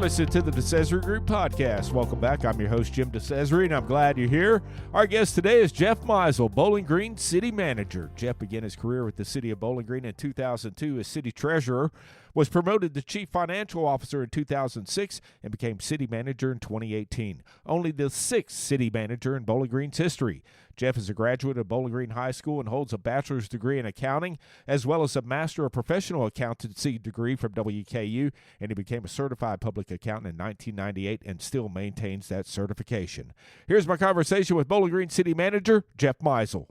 listening to the DeCesare Group Podcast. Welcome back. I'm your host, Jim DeCesare, and I'm glad you're here. Our guest today is Jeff Meisel, Bowling Green City Manager. Jeff began his career with the City of Bowling Green in 2002 as City Treasurer, was promoted to Chief Financial Officer in 2006, and became City Manager in 2018. Only the sixth City Manager in Bowling Green's history. Jeff is a graduate of Bowling Green High School and holds a bachelor's degree in accounting, as well as a Master of Professional Accountancy degree from WKU, and he became a certified public accountant in 1998 and still maintains that certification. Here's my conversation with Bowling Green City Manager, Jeff Meisel.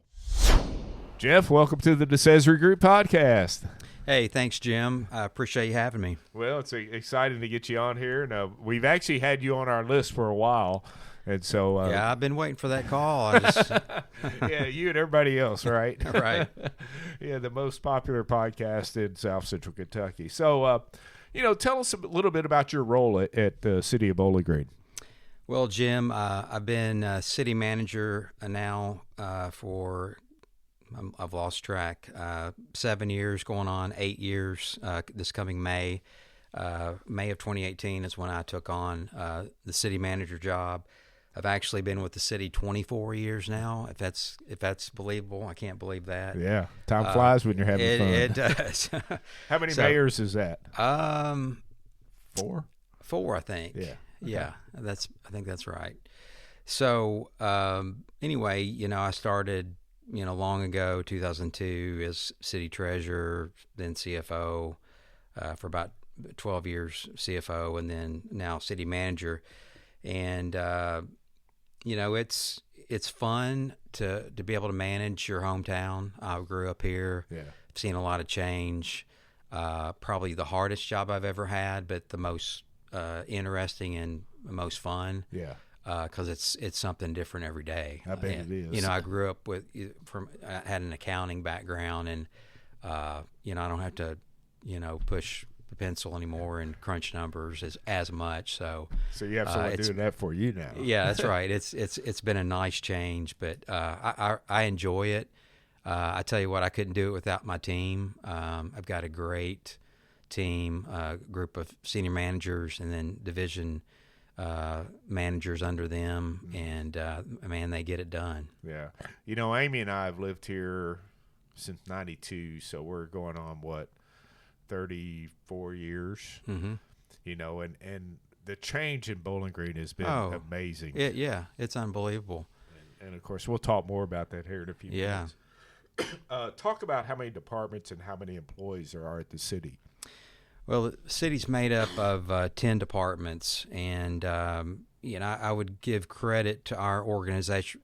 Jeff, welcome to the DeCesare Group Podcast. Hey, thanks, Jim. I appreciate you having me. Well, it's exciting to get you on here. And, we've actually had you on our list for a while. And so, yeah, I've been waiting for that call. Yeah, you and everybody else, right? Right. Yeah, the most popular podcast in South Central Kentucky. So, tell us a little bit about your role at the City of Bowling Green. Well, Jim, I've been city manager now for, I've lost track, 7 years going on, 8 years this coming May. May of 2018 is when I took on the city manager job. I've actually been with the city 24 years now. If that's believable, I can't believe that. Yeah, time flies when you're having fun. It does. How many mayors is that? 4, I think. Yeah, I think that's right. So anyway, I started long ago, 2002, as city treasurer, then CFO for about 12 years, CFO, and then now city manager. And it's fun to be able to manage your hometown. I grew up here. Yeah. I've seen a lot of change. Probably the hardest job I've ever had, but the most interesting and the most fun. Yeah. Because it's something different every day. I bet it is. I grew up I had an accounting background, and I don't have to push the pencil anymore and crunch numbers as much. So you have someone doing that for you now. Yeah, that's right. It's been a nice change, but I enjoy it. I tell you what, I couldn't do it without my team. I've got a great team, group of senior managers, and then division managers under them, and man, they get it done. Yeah. Amy and I have lived here since 92, so we're going on 34 years. Mm-hmm. And the change in Bowling Green has been amazing. It's unbelievable. And of course, we'll talk more about that here in a few minutes. Talk about how many departments and how many employees there are at the city. Well, the city's made up of 10 departments, and I would give credit to our organization,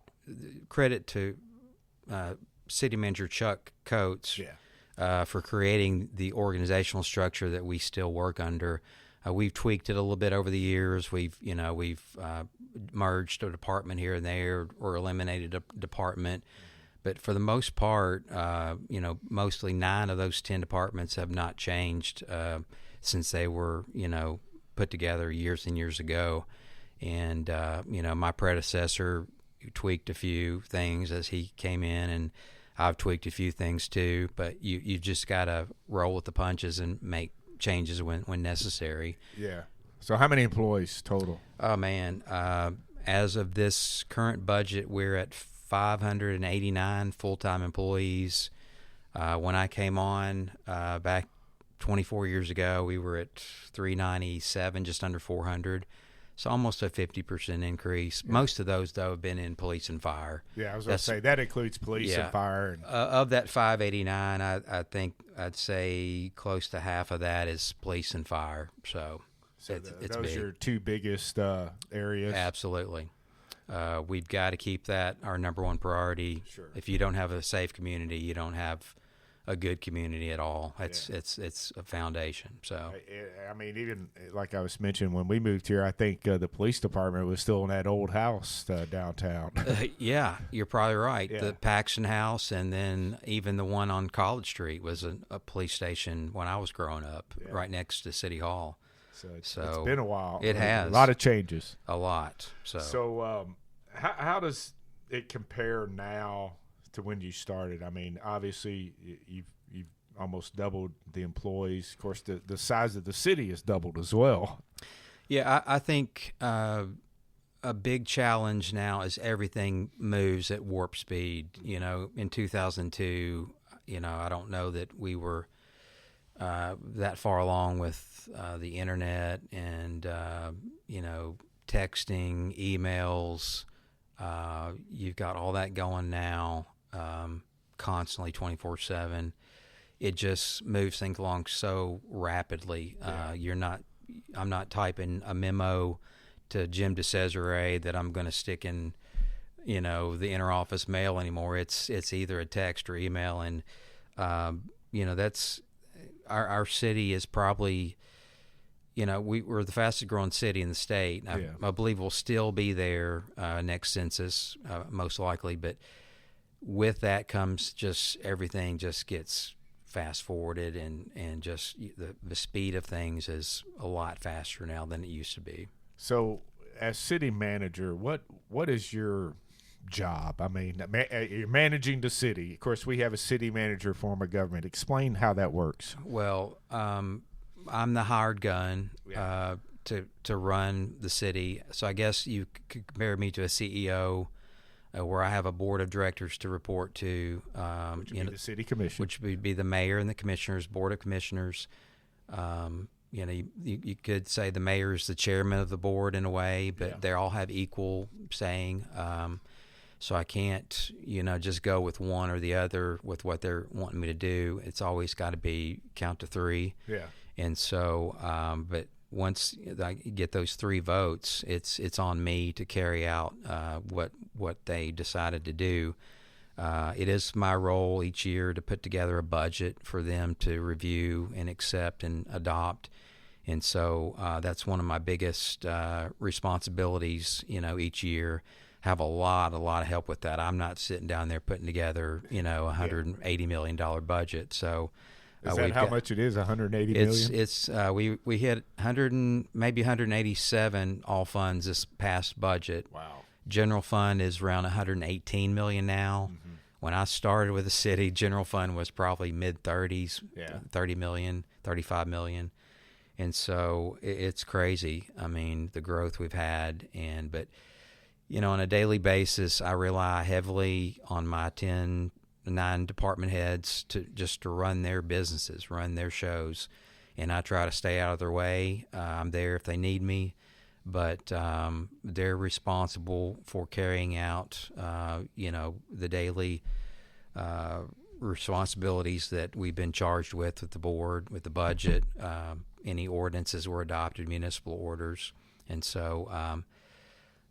credit to City Manager Chuck Coates for creating the organizational structure that we still work under. We've tweaked it a little bit over the years. We've merged a department here and there, or eliminated a department. But for the most part, mostly 9 of those 10 departments have not changed since they were, put together years and years ago. And, my predecessor tweaked a few things as he came in, and I've tweaked a few things too. But you just got to roll with the punches and make changes when necessary. Yeah. So how many employees total? Oh, man. As of this current budget, we're at 589 full-time employees. When I came on back 24 years ago, we were at 397, just under 400. So almost a 50% increase. Yeah. Most of those, though, have been in police and fire. Yeah, I was going to say, that includes police and fire. And of that 589, I think I'd say close to half of that is police and fire. So it's those big. are your two biggest areas? Absolutely. We've got to keep that our number one priority. Sure. If you don't have a safe community, you don't have a good community at all. It's a foundation. So I mean, even like I was mentioning, when we moved here, I think the police department was still in that old house downtown. Yeah, you're probably right. Yeah. The Paxton House, and then even the one on College Street was a police station when I was growing up, right next to City Hall. So it's been a while. It has. A lot of changes. A lot. So how does it compare now to when you started? I mean, obviously you've almost doubled the employees. Of course, the size of the city has doubled as well. Yeah, I think a big challenge now is everything moves at warp speed. In 2002, I don't know that we were that far along with the internet and, texting, emails. You've got all that going now, constantly 24/7. It just moves things along so rapidly. I'm not typing a memo to Jim DeCesare that I'm going to stick in, the interoffice mail anymore. It's either a text or email, and that's our city is probably, we're the fastest growing city in the state. I believe we'll still be there next census, most likely, but with that comes just everything just gets fast forwarded, and just the speed of things is a lot faster now than it used to be. So, as city manager, what is your job? I mean, you're managing the city. Of course, we have a city manager form of government. Explain how that works. Well, I'm the hired gun to run the city. So I guess you could compare me to a CEO, where I have a board of directors to report to. Which would be the city commission. Which would be the mayor and the commissioners, board of commissioners. You could say the mayor is the chairman of the board in a way, but they all have equal saying. So I can't, just go with one or the other with what they're wanting me to do. It's always got to be count to three. Yeah. And so, but once I get those 3 votes, it's on me to carry out what they decided to do. It is my role each year to put together a budget for them to review and accept and adopt. And so that's one of my biggest responsibilities, you each year. Have a lot of help with that. I'm not sitting down there putting together, $180 million budget. So is that how much it is, $180 million? It's we hit 100 and maybe 187 all funds this past budget. Wow. General fund is around 118 million now. Mm-hmm. When I started with the city, general fund was probably mid-30s, 30 million, 35 million. And so it's crazy. I mean, the growth we've had. But, on a daily basis, I rely heavily on my 9 department heads to run their businesses, run their shows. And I try to stay out of their way. I'm there if they need me. But they're responsible for carrying out, the daily responsibilities that we've been charged with the board, with the budget. Any ordinances were adopted, municipal orders. And so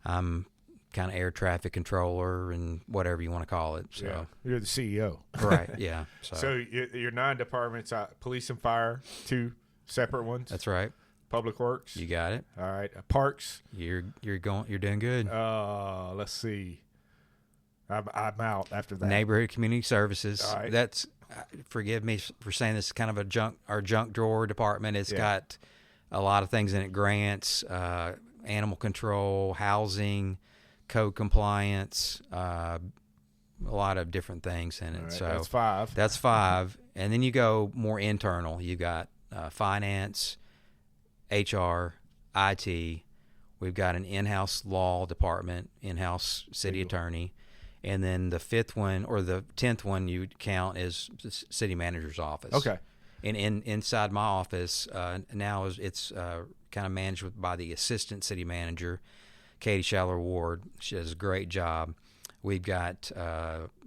I'm kind of air traffic controller and whatever you want to call it. So yeah. You're the CEO. Right, yeah. So your 9 departments, police and fire, 2 separate ones? That's right. Public Works. You got it. All right. Parks. You're doing good. Let's see. I'm out after that. Neighborhood Community Services. All right. That's forgive me for saying this is kind of our junk drawer department. It's got a lot of things in it: grants, animal control, housing, code compliance, a lot of different things in it. Right, so that's 5. That's 5, and then you go more internal. You got finance, HR, IT. We've got an in-house law department, in-house city attorney, and then the 5th one or the 10th one you count is the city manager's office. Okay. And inside my office now it's kind of managed by the assistant city manager, Katie Schaller Ward. She does a great job. We've got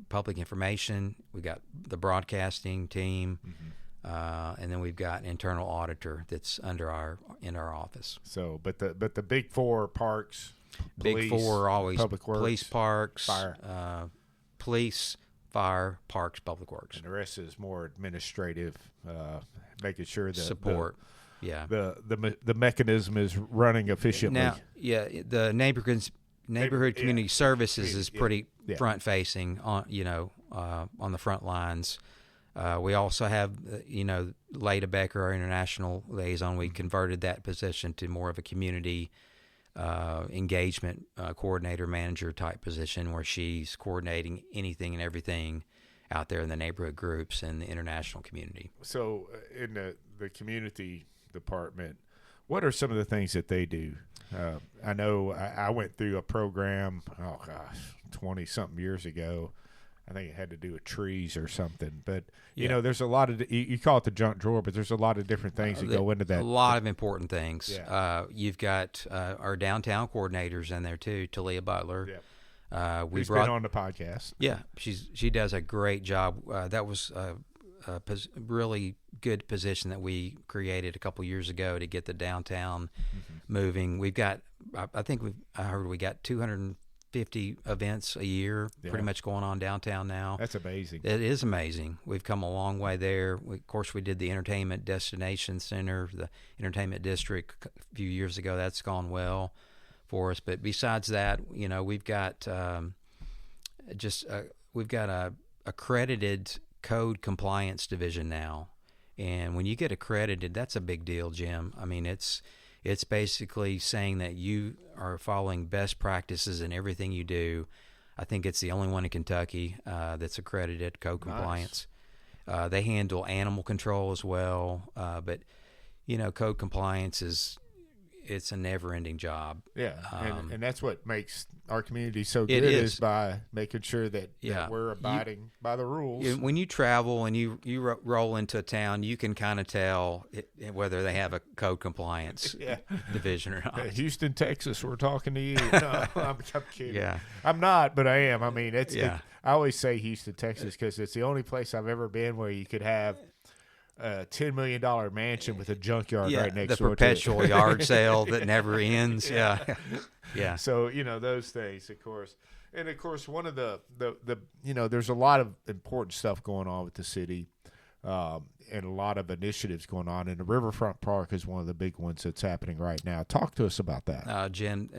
public information. We've got the broadcasting team. Mm-hmm. And then we've got internal auditor that's in our office. So, but the big 4: parks, big 4 are always public works, police, parks, fire, police, fire, parks, public works, and the rest is more administrative, making sure that support. The mechanism is running efficiently. Now, the neighborhood community services is pretty front facing on on the front lines. We also have, Leda Becker, our international liaison. We converted that position to more of a community engagement coordinator, manager type position, where she's coordinating anything and everything out there in the neighborhood groups and the international community. So in the community department, What are some of the things that they do? I know I went through a program, 20-something years ago. I think it had to do with trees or something. But, you know, there's a lot of – you call it the junk drawer, but there's a lot of different things that go into that. A lot of important things. Yeah. You've got our downtown coordinators in there too, Talia Butler. Yeah. We've been on the podcast. Yeah, she does a great job. That was a really good position that we created a couple years ago to get the downtown moving. We've got, I heard we got 250 events a year pretty much going on downtown now. That's amazing. It is amazing. We've come a long way there. Of course, we did the Entertainment Destination Center, the Entertainment District a few years ago. That's gone well for us. But besides that, you know, we've got we've got a accredited code compliance division now. And when you get accredited, that's a big deal, Jim. I mean, it's basically saying that you are following best practices in everything you do. I think it's the only one in Kentucky that's accredited code compliance. They handle animal control as well. But, you know, code compliance it's a never-ending job. Yeah, and that's what makes our community so good is by making sure that we're abiding by the rules. When you travel and you roll into a town, you can kind of tell whether they have a code compliance division or not. Houston, Texas, we're talking to you. No, I'm kidding. Yeah. I'm not, but I am. I mean, I always say Houston, Texas, because it's the only place I've ever been where you could have a $10 million mansion with a junkyard right next door. The perpetual yard sale that never ends. Yeah. So, you know, those things, of course. And, of course, one of the you know, there's a lot of important stuff going on with the city and a lot of initiatives going on. And the Riverfront Park is one of the big ones that's happening right now. Talk to us about that. Jim,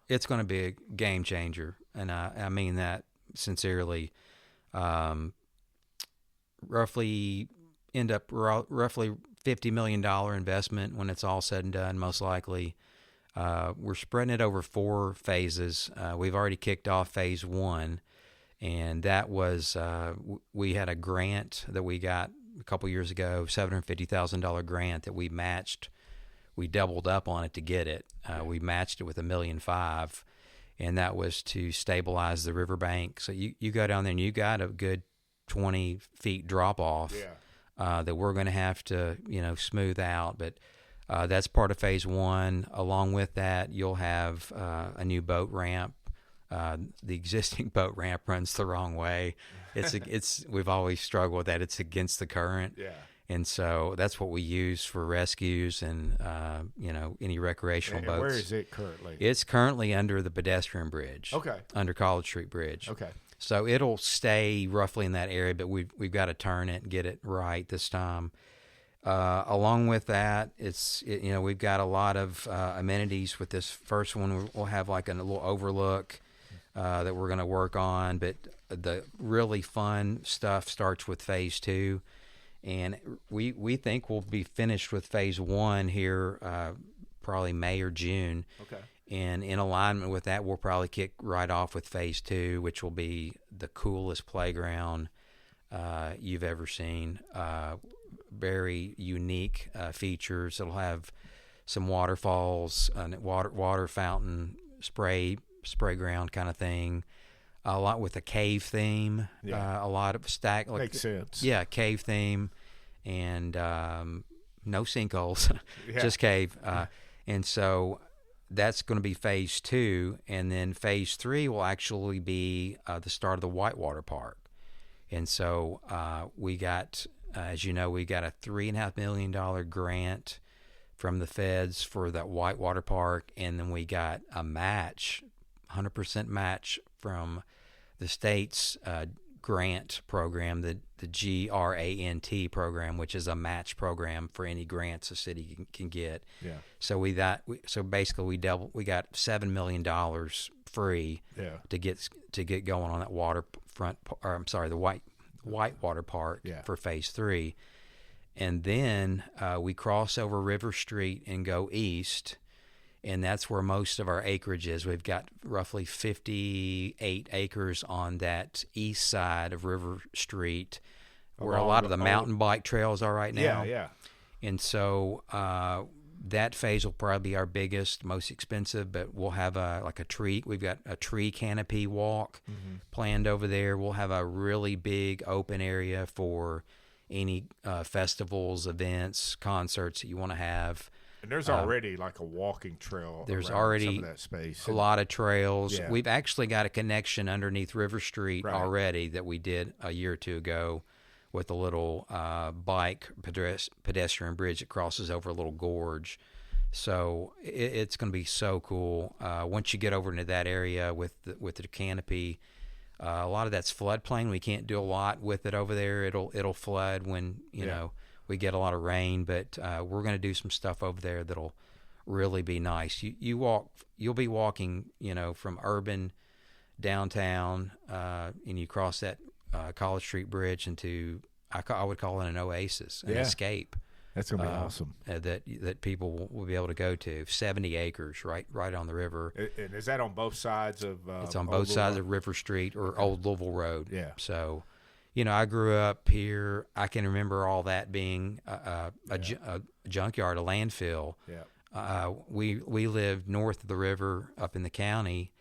it's going to be a game changer, and I mean that sincerely. Roughly $50 million investment when it's all said and done, most likely. We're spreading it over 4 phases. We've already kicked off phase 1, and that was we had a grant that we got a couple years ago, $750,000 grant that we matched. We doubled up on it to get it. We matched it with $1.5 million, and that was to stabilize the riverbank. So you go down there and you got a good 20 feet drop off. That we're going to have to, you know, smooth out. But that's part of phase 1. Along with that, you'll have a new boat ramp. The existing boat ramp runs the wrong way. We've always struggled with that. It's against the current. Yeah. And so that's what we use for rescues and, you know, any recreational boats. Where is it currently? It's currently under the pedestrian bridge. Okay. Under College Street Bridge. Okay. So it'll stay roughly in that area, but we've got to turn it and get it right this time. Along with that, you know, we've got a lot of amenities with this first one. We'll have like a little overlook that we're going to work on, but the really fun stuff starts with phase 2, and we think we'll be finished with phase 1 here probably May or June. Okay. And in alignment with that, we'll probably kick right off with phase 2, which will be the coolest playground you've ever seen. Very unique features. It'll have some waterfalls, water fountain, spray ground kind of thing. A lot with a cave theme. A lot of makes sense. Yeah, cave theme, and no sinkholes, just cave. And so that's going to be phase 2, and then phase 3 will actually be the start of the Whitewater Park. And so we got, as you know, we got a $3.5 million grant from the feds for that Whitewater Park, and then we got a match, 100% match from the state's grant program, the GRANT program, which is a match program for any grants a city can get. Yeah. So we got $7 million free to get going on that the Whitewater Park for phase 3. And then we cross over River Street and go east, and that's where most of our acreage is. We've got roughly 58 acres on that east side of River Street, where a lot of the mountain bike trails are right now. Yeah. And so That phase will probably be our biggest, most expensive, but we'll have a tree. We've got a tree canopy walk planned over there. We'll have a really big open area for any festivals, events, concerts that you want to have. And there's already like a walking trail. There's around already some of that space. a lot of trails. Yeah. We've actually got a connection underneath River Street already that we did a year or two ago with a little bike pedestrian bridge that crosses over a little gorge. So it's going to be so cool. Once you get over into that area with the canopy, a lot of that's floodplain. We can't do a lot with it over there. It'll flood when you know we get a lot of rain. But we're going to do some stuff over there that'll really be nice. You'll be walking, from urban downtown, and you cross that College Street Bridge into I would call it an oasis, an escape. That's gonna be awesome. That people will be able to go to. 70 acres, right on the river. And is that on both sides of? It's on both sides of River Street or Old Louisville Road. Yeah. So, I grew up here. I can remember all that being a junkyard, a landfill. Yeah. We lived north of the river up in the county,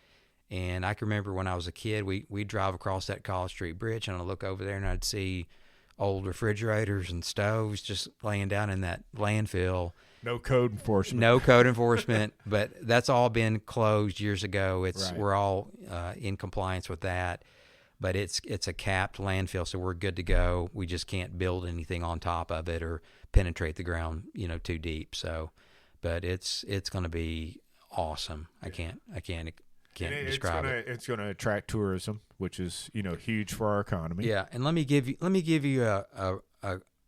and I can remember when I was a kid, we'd drive across that College Street Bridge, and I'd look over there and I'd see old refrigerators and stoves just laying down in that landfill. No code enforcement. But that's all been closed years ago. Right. We're all in compliance with that. But it's a capped landfill, so we're good to go. We just can't build anything on top of it or penetrate the ground, too deep. So, but it's going to be awesome. I can't describe it. It's going to attract tourism, which is huge for our economy. Yeah, and let me give you a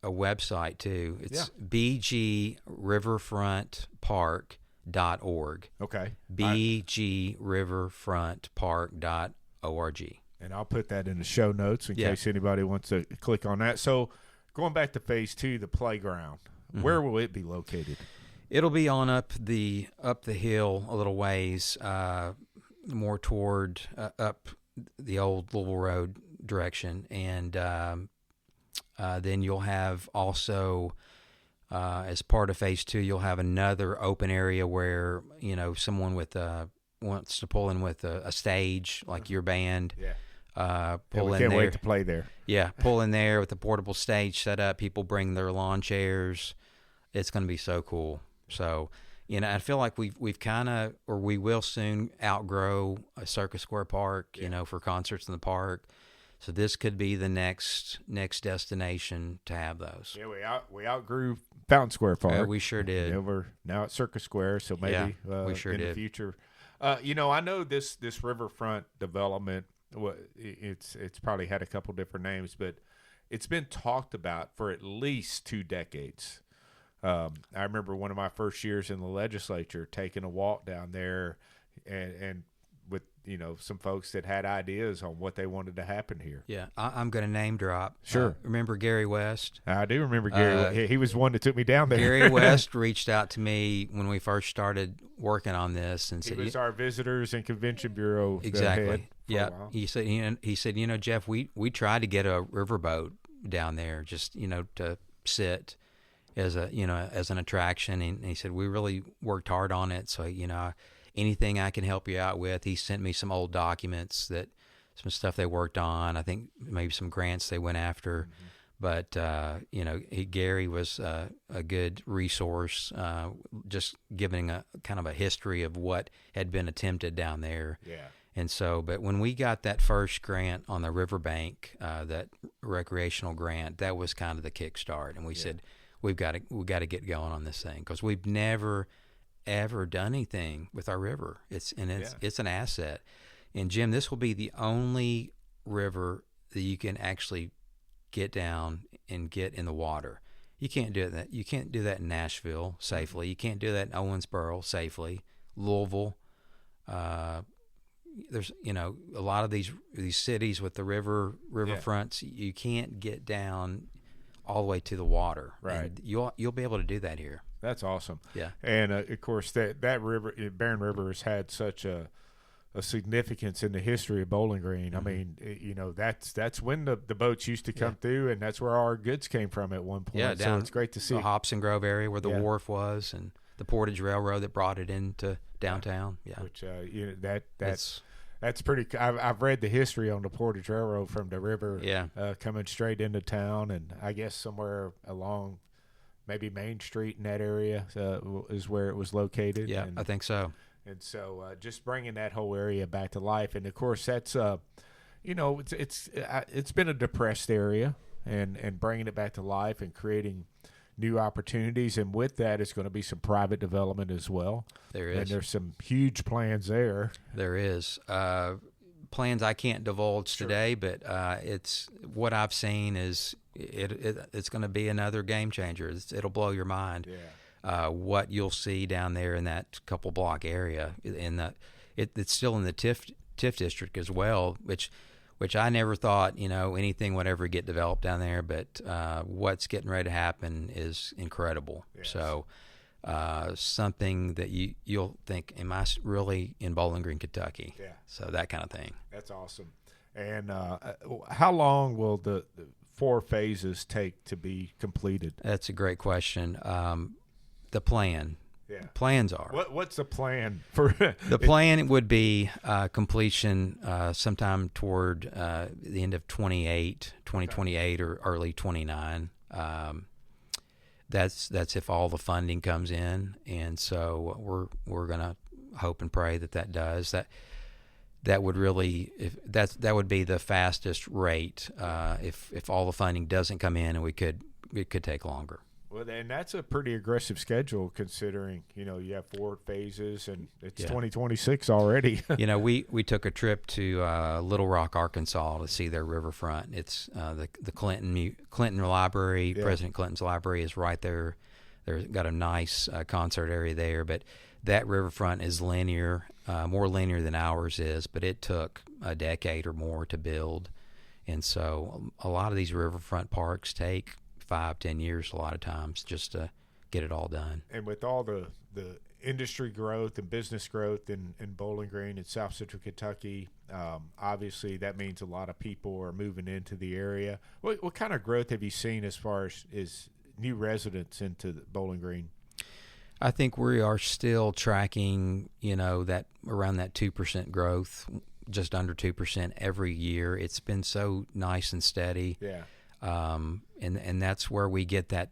website too. It's bgriverfrontpark.org. Okay. bgriverfrontpark.org. And I'll put that in the show notes in case anybody wants to click on that. So going back to phase 2, the playground, where will it be located? It'll be on up the hill a little ways, more toward up the old Louisville Road direction, and then you'll have also, as part of phase 2, you'll have another open area where someone wants to pull in with a stage like your band. Yeah. Pull we in can't there. wait to play there. Yeah, pull in there with a portable stage set up. People bring their lawn chairs. It's going to be so cool. So, I feel like we've kind of, or we will soon outgrow a Circus Square Park, for concerts in the park. So this could be the next destination to have those. Yeah, we outgrew Fountain Square Park. Yeah, we sure did. Yeah, we're now at Circus Square, so maybe we sure in did. the future. I know this Riverfront development. It's probably had a couple different names, but it's been talked about for at least 2 decades. I remember one of my first years in the legislature taking a walk down there and with, some folks that had ideas on what they wanted to happen here. Yeah, I'm going to name drop. Sure. Remember Gary West? I do remember Gary. He was the one that took me down there. Gary West reached out to me when we first started working on this and said, he was our visitors and convention bureau. Exactly. Yeah. He said, Jeff, we tried to get a riverboat down there just, to sit as an attraction, and he said we really worked hard on it. So anything I can help you out with. He sent me some old documents some stuff they worked on. I think maybe some grants they went after, but Gary was a good resource, just giving a kind of a history of what had been attempted down there. Yeah. And so, but when we got that first grant on the riverbank, that recreational grant, that was kind of the kickstart, and we said, we got to get going on this thing because we've never ever done anything with our river. It's an asset. And Jim, this will be the only river that you can actually get down and get in the water. You can't do that. You can't do that in Nashville safely. You can't do that in Owensboro safely. Louisville. There's a lot of these cities with the riverfronts. You can't get down all the way to the water. Right. And you'll be able to do that here. That's awesome. Yeah. And of course that river, Barron River, has had such a significance in the history of Bowling Green. I mean, that's when the boats used to come through, and that's where our goods came from at one point. Yeah, so it's great to see. The Hobson Grove area where the wharf was, and the Portage Railroad that brought it into downtown. Yeah, which that's pretty. I've read the history on the Portage Railroad from the river, coming straight into town, and I guess somewhere along maybe Main Street in that area is where it was located. Yeah, and, I think so. And so just bringing that whole area back to life, and of course that's it's been a depressed area, and bringing it back to life and creating new opportunities, and with that is going to be some private development as well. There is. And there's some huge plans there. There is. Plans I can't divulge today, but it's what I've seen is it's going to be another game changer. It'll blow your mind. Yeah. What you'll see down there in that couple block area. It's still in the TIF district as well, which I never thought, anything would ever get developed down there, but what's getting ready to happen is incredible. Yes. So something that you'll think, am I really in Bowling Green, Kentucky? Yeah. So that kind of thing. That's awesome. And how long will the 4 phases take to be completed? That's a great question. The plan. Yeah. Plans are. What's the plan for? The plan would be completion sometime toward the end of 2028 or early 29. That's if all the funding comes in, and so we're gonna hope and pray that does. That would really that would be the fastest rate if all the funding doesn't come in, and it could take longer. Well, and that's a pretty aggressive schedule considering, you have 4 phases and it's 2026 already. We took a trip to Little Rock, Arkansas to see their riverfront. It's the Clinton Library, President Clinton's library is right there. They've got a nice concert area there, but that riverfront is linear, more linear than ours is, but it took a decade or more to build. And so a lot of these riverfront parks take 5-10 years a lot of times just to get it all done. And with all the industry growth and business growth in Bowling Green and South Central Kentucky, obviously that means a lot of people are moving into the area. What kind of growth have you seen as far as new residents into Bowling Green? I think we are still tracking, that around that 2% growth, just under 2% every year. It's been so nice and steady. Yeah. And that's where we get that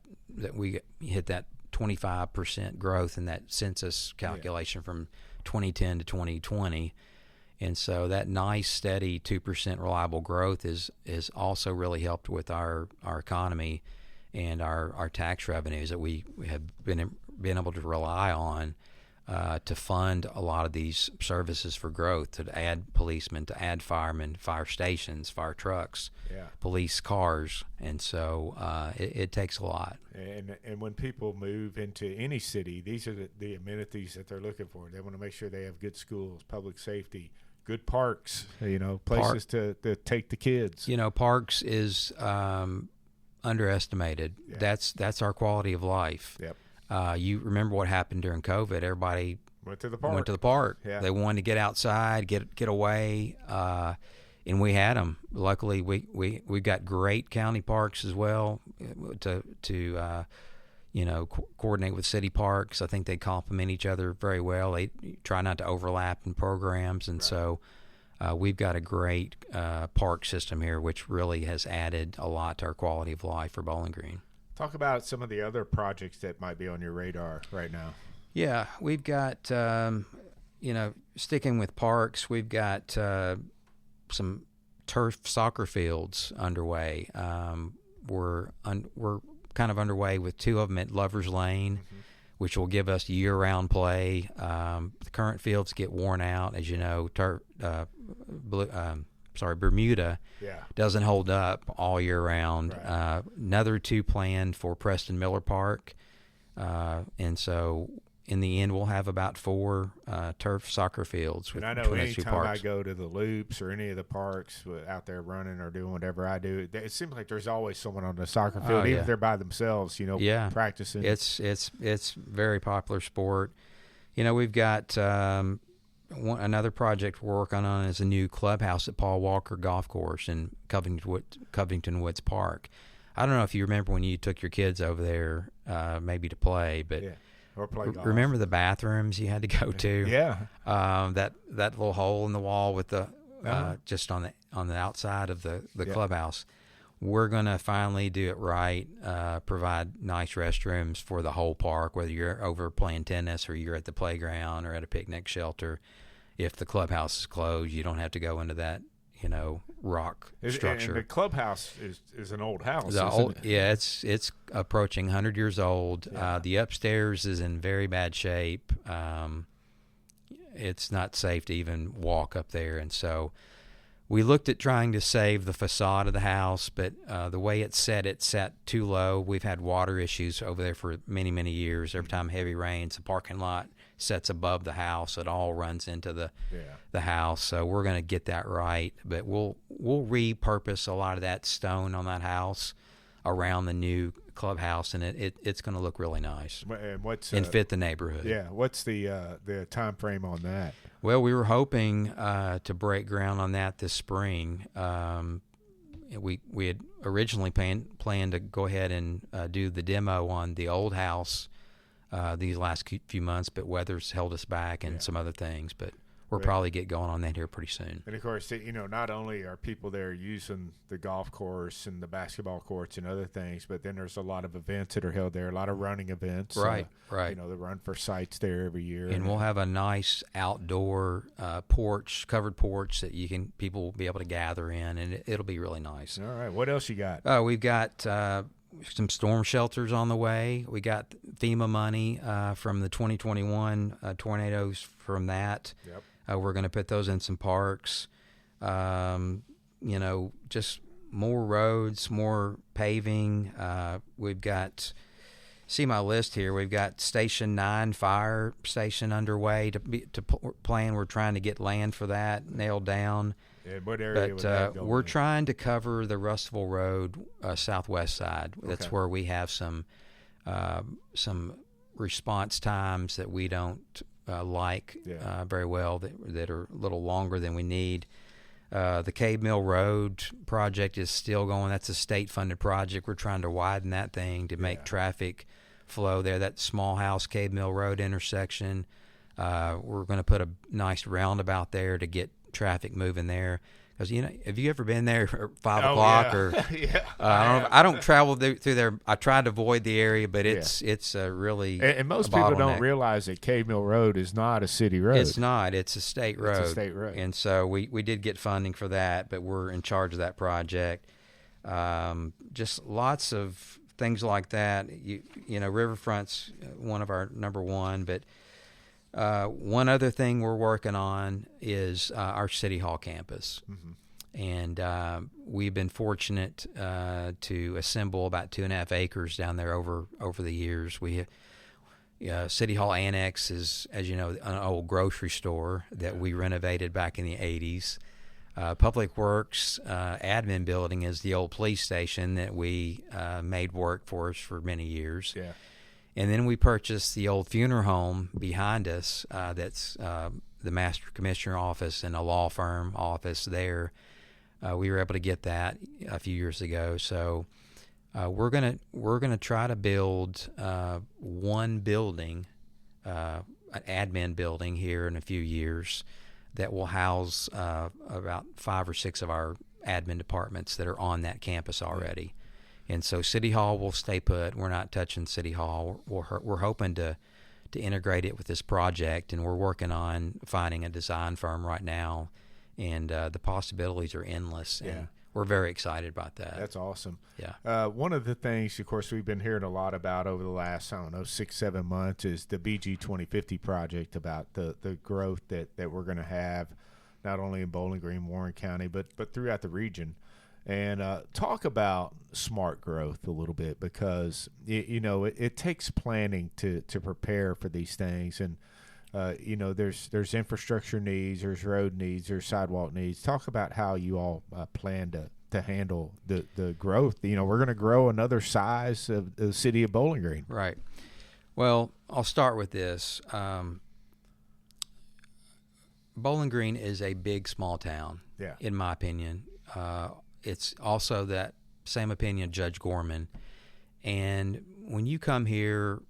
we hit that 25% growth in that census calculation from 2010 to 2020. And so that nice, steady 2% reliable growth is also really helped with our economy and our tax revenues that we have been able to rely on to fund a lot of these services for growth, to add policemen, to add firemen, fire stations, fire trucks, police cars. And so it takes a lot. And when people move into any city, these are the amenities that they're looking for. They want to make sure they have good schools, public safety, good parks, places to take the kids. Parks is underestimated. Yeah. That's our quality of life. Yep. You remember what happened during COVID? Everybody went to the park. Yeah. They wanted to get outside, get away, and we had them. Luckily, we got great county parks as well to coordinate with city parks. I think they complement each other very well. They try not to overlap in programs, and so we've got a great park system here, which really has added a lot to our quality of life for Bowling Green. Talk about some of the other projects that might be on your radar right now. Yeah, we've got, sticking with parks, we've got some turf soccer fields underway. We're kind of underway with 2 of them at Lover's Lane, which will give us year-round play. The current fields get worn out, as you know. Bermuda doesn't hold up all year round. Right. Another 2 planned for Preston Miller Park. And so in the end, we'll have about 4 turf soccer fields. And I know anytime I go to the Loops or any of the parks out there running or doing whatever I do, it seems like there's always someone on the soccer field, even if they're by themselves, practicing. It's very popular sport. We've got another project we're working on is a new clubhouse at Paul Walker Golf Course in Covington Woods Park. I don't know if you remember when you took your kids over there maybe to play, but Or play golf. Remember the bathrooms you had to go to? Yeah. That little hole in the wall with the just on the outside of the clubhouse. We're gonna finally do it right. Provide nice restrooms for the whole park, whether you're over playing tennis or you're at the playground or at a picnic shelter. If the clubhouse is closed, you don't have to go into that, rock structure. And the clubhouse is an old house. Yeah, it's approaching 100 years old. Yeah. The upstairs is in very bad shape. It's not safe to even walk up there, and so we looked at trying to save the facade of the house, but the way it's set too low. We've had water issues over there for many, many years. Every time heavy rains, the parking lot sets above the house. It all runs into the house. So we're going to get that right. But we'll repurpose a lot of that stone on that house around the new clubhouse, and it's going to look really nice and fit the neighborhood. Yeah. What's the time frame on that? Well, we were hoping to break ground on that this spring. We had originally planned to go ahead and do the demo on the old house these last few months, but weather's held us back and some other things. But we'll probably get going on that here pretty soon. And of course, not only are people there using the golf course and the basketball courts and other things, but then there's a lot of events that are held there, a lot of running events. Right. The Run for Sights there every year. And we'll have a nice outdoor covered porch that people will be able to gather in, and it'll be really nice. All right. What else you got? We've got some storm shelters on the way. We got FEMA money from the 2021 tornadoes from that. Yep. We're going to put those in some parks. Just more roads, more paving. We've got, see my list here. We've got Station 9 fire station underway to plan. We're trying to get land for that nailed down. And what area would that go we're in? trying to cover the Russellville Road southwest side. That's where we have some response times that we don't very well, that are a little longer than we need. The Cave Mill Road project is still going. That's a state-funded project. We're trying to widen that thing to make traffic flow there. That Small House Cave Mill Road intersection, we're going to put a nice roundabout there to get traffic moving there. Because have you ever been there at 5 o'clock or? I don't travel through there. I try to avoid the area, but it's really and most people don't realize that Cave Mill Road is not a city road. It's not. It's a state road. It's a state road, and so we did get funding for that, but we're in charge of that project. Just lots of things like that. Riverfront's one of our number one, but. One other thing we're working on is our City Hall campus. Mm-hmm. And we've been fortunate to assemble about 2.5 acres down there over the years. We City Hall Annex is, as you know, an old grocery store that we renovated back in the 80s. Public Works admin building is the old police station that we made work for us for many years. Yeah. And then we purchased the old funeral home behind us. That's the Master Commissioner office and a law firm office there. We were able to get that a few years ago. So we're gonna try to build one building, an admin building here in a few years that will house about 5 or 6 of our admin departments that are on that campus already. And so City Hall will stay put. We're not touching City Hall. We're hoping to integrate it with this project, and we're working on finding a design firm right now. And the possibilities are endless. And we're very excited about that. That's awesome. Yeah. One of the things, of course, we've been hearing a lot about over the last, 6-7 months is the BG 2050 project, about the growth that we're going to have, not only in Bowling Green, Warren County, but throughout the region. And talk about smart growth a little bit, because it takes planning to prepare for these things, and there's infrastructure needs, there's road needs, there's sidewalk needs. Talk about how you all plan to handle the growth. We're going to grow another size of the city of Bowling Green. Right. Well, I'll start with this. Bowling Green is a big small town. Yeah. In my opinion. It's also that same opinion of Judge Gorman. And when you come here,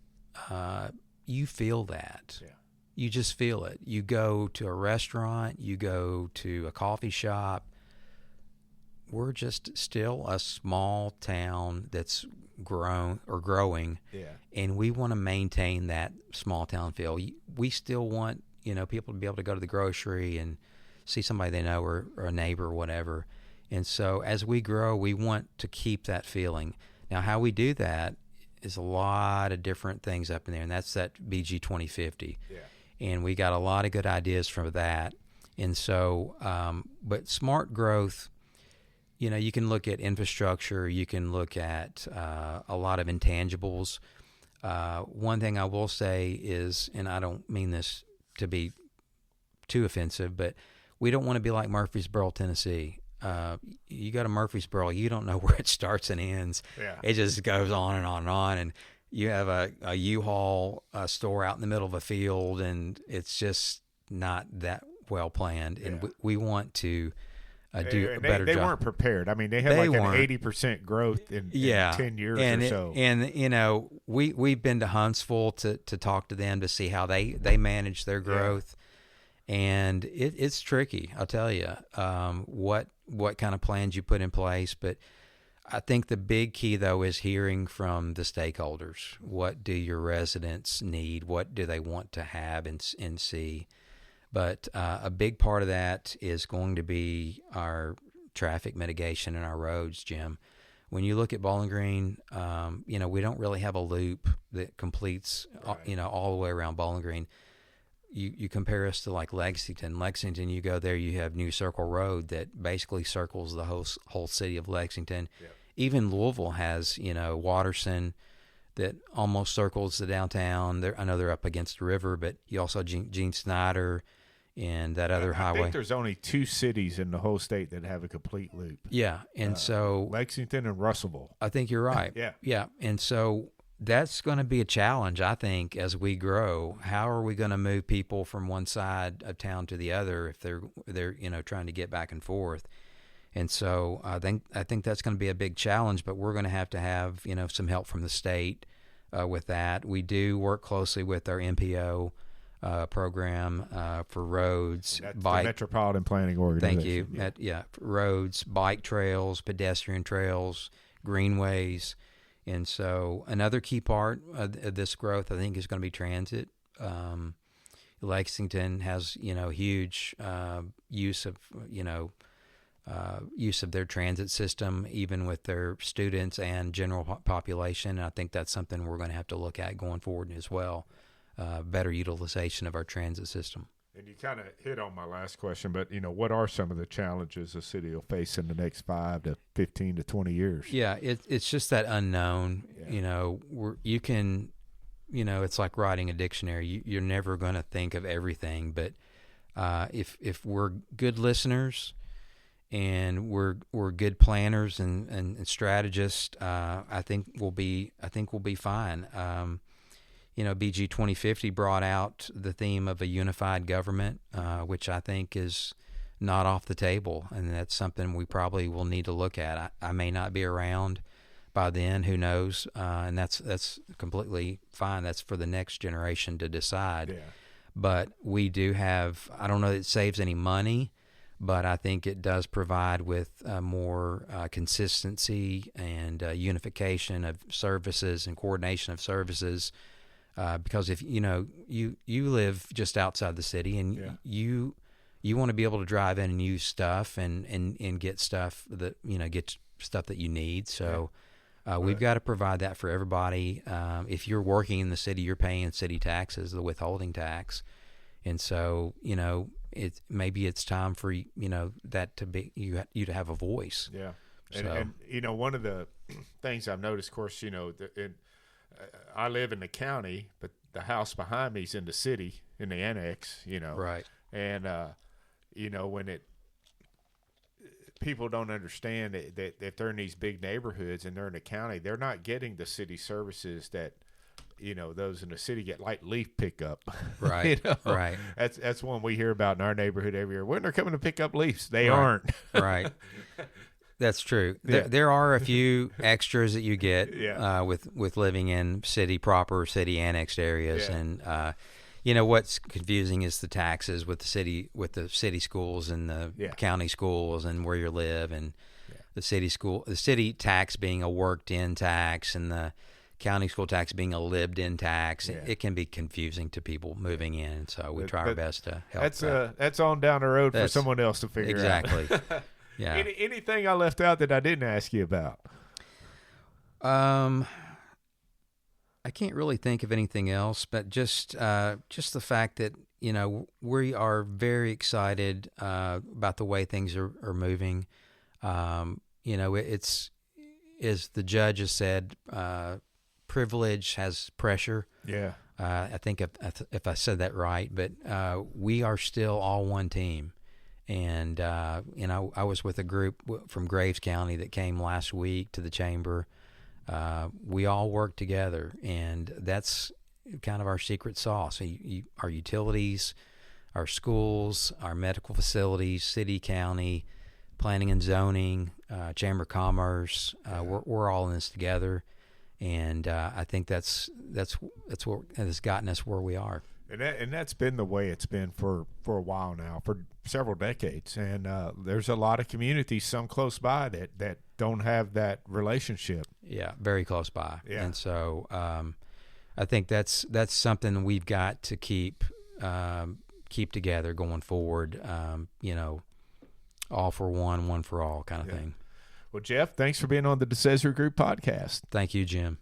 you feel that. Yeah. You just feel it. You go to a restaurant, you go to a coffee shop. We're just still a small town that's growing. Yeah. And we want to maintain that small town feel. We still want, people to be able to go to the grocery and see somebody they know or a neighbor or whatever. And so as we grow, we want to keep that feeling. Now, how we do that is a lot of different things up in there, and that's that BG 2050. Yeah. And we got a lot of good ideas from that. And so, but smart growth, you can look at infrastructure, you can look at a lot of intangibles. One thing I will say is, and I don't mean this to be too offensive, but we don't want to be like Murfreesboro, Tennessee. You go to Murfreesboro, you don't know where it starts and ends. Yeah. It just goes on and on and on. And you have a U-Haul store out in the middle of a field, and it's just not that well planned. Yeah. And we want to do a better job. They weren't prepared. I mean, they had an 80% growth in 10 years or so. And we've been to Huntsville to talk to them to see how they manage their growth. Yeah. And it's tricky, I'll tell you, what kind of plans you put in place. But I think the big key, though, is hearing from the stakeholders. What do your residents need? What do they want to have and see? But a big part of that is going to be our traffic mitigation in our roads, Jim. When you look at Bowling Green, we don't really have a loop that completes, right. All the way around Bowling Green. You compare us to like Lexington. Lexington, you go there, you have New Circle Road that basically circles the whole city of Lexington. Yep. Even Louisville has, Watterson that almost circles the downtown. I know they're up against the river, but you also have Gene Snyder and that other highway. I think there's only 2 cities in the whole state that have a complete loop. Yeah, and so Lexington and Russellville. I think you're right. Yeah, and so that's going to be a challenge, I think, as we grow. How are we going to move people from one side of town to the other if they're trying to get back and forth? And so I think that's going to be a big challenge, but we're going to have some help from the state with that. We do work closely with our MPO program for roads, that's the Metropolitan Planning Organization. Thank you. Roads, bike trails, pedestrian trails, greenways. And so another key part of this growth, I think, is going to be transit. Lexington has, huge use of their transit system, even with their students and general population. And I think that's something we're going to have to look at going forward as well. Better utilization of our transit system. And you kind of hit on my last question, but, what are some of the challenges the city will face in the next 5 to 15 to 20 years? Yeah, it's just that unknown. Yeah. It's like writing a dictionary. You're never going to think of everything, but if we're good listeners and we're good planners and strategists, I think we'll be fine. BG 2050 brought out the theme of a unified government, which I think is not off the table, and that's something we probably will need to look at. I may not be around by then, who knows, and that's completely fine. That's for the next generation to decide. Yeah. But we do have, I don't know that it saves any money, but I think it does provide with more consistency and unification of services and coordination of services. Because if you live just outside the city and you want to be able to drive in and use stuff and get stuff that you need. So we've got to provide that for everybody. If you're working in the city, you're paying city taxes, the withholding tax, and so maybe it's time for that to be you to have a voice. Yeah, and one of the things I've noticed, of course, I live in the county, but the house behind me is in the city, in the annex, Right. And, when people don't understand that if they're in these big neighborhoods and they're in the county, they're not getting the city services that, those in the city get, like leaf pickup. Right. Right. That's one we hear about in our neighborhood every year. When they're coming to pick up leaves, they aren't. Right. That's true. There are a few extras that you get with living in city annexed areas, and what's confusing is the taxes with the city schools and the county schools and where you live, and the city tax being a worked-in tax and the county school tax being a lived-in tax. It can be confusing to people moving in, so we try our best to help. That's on down the road for someone else to figure out. Exactly. Yeah. Anything I left out that I didn't ask you about? I can't really think of anything else, but just the fact that we are very excited about the way things are moving. It's, as the judge has said, privilege has pressure. Yeah. I think if I said that right, but we are still all one team. And, I was with a group from Graves County that came last week to the chamber. We all work together, and that's kind of our secret sauce. Our utilities, our schools, our medical facilities, city, county, planning and zoning, chamber of commerce, we're all in this together. And I think that's what has gotten us where we are. And that's been the way it's been for a while now, for several decades. And there's a lot of communities, some close by, that don't have that relationship. Yeah, very close by. Yeah. And so I think that's something we've got to keep together going forward. All for one for all kind of thing. Well, Jeff, thanks for being on the DeCesare Group Podcast. Thank you, Jim.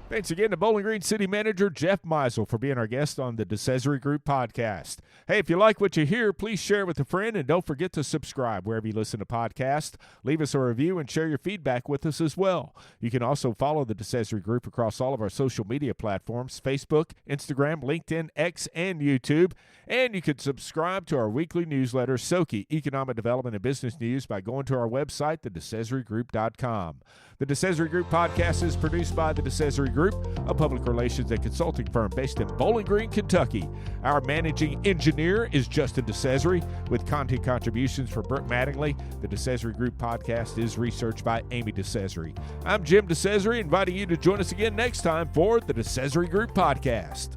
Thanks again to Bowling Green City Manager Jeff Meisel for being our guest on the DeCesare Group Podcast. Hey, if you like what you hear, please share it with a friend, and don't forget to subscribe wherever you listen to podcasts. Leave us a review and share your feedback with us as well. You can also follow the DeCesare Group across all of our social media platforms: Facebook, Instagram, LinkedIn, X, and YouTube. And you can subscribe to our weekly newsletter, SOKI, Economic Development and Business News, by going to our website, thedecesaregroup.com. The DeCesare Group Podcast is produced by the DeCesare Group, a public relations and consulting firm based in Bowling Green, Kentucky. Our managing engineer is Justin DeCesare, with content contributions from Brooke Mattingly. The DeCesare Group Podcast is researched by Amy DeCesare. I'm Jim DeCesare, inviting you to join us again next time for the DeCesare Group Podcast.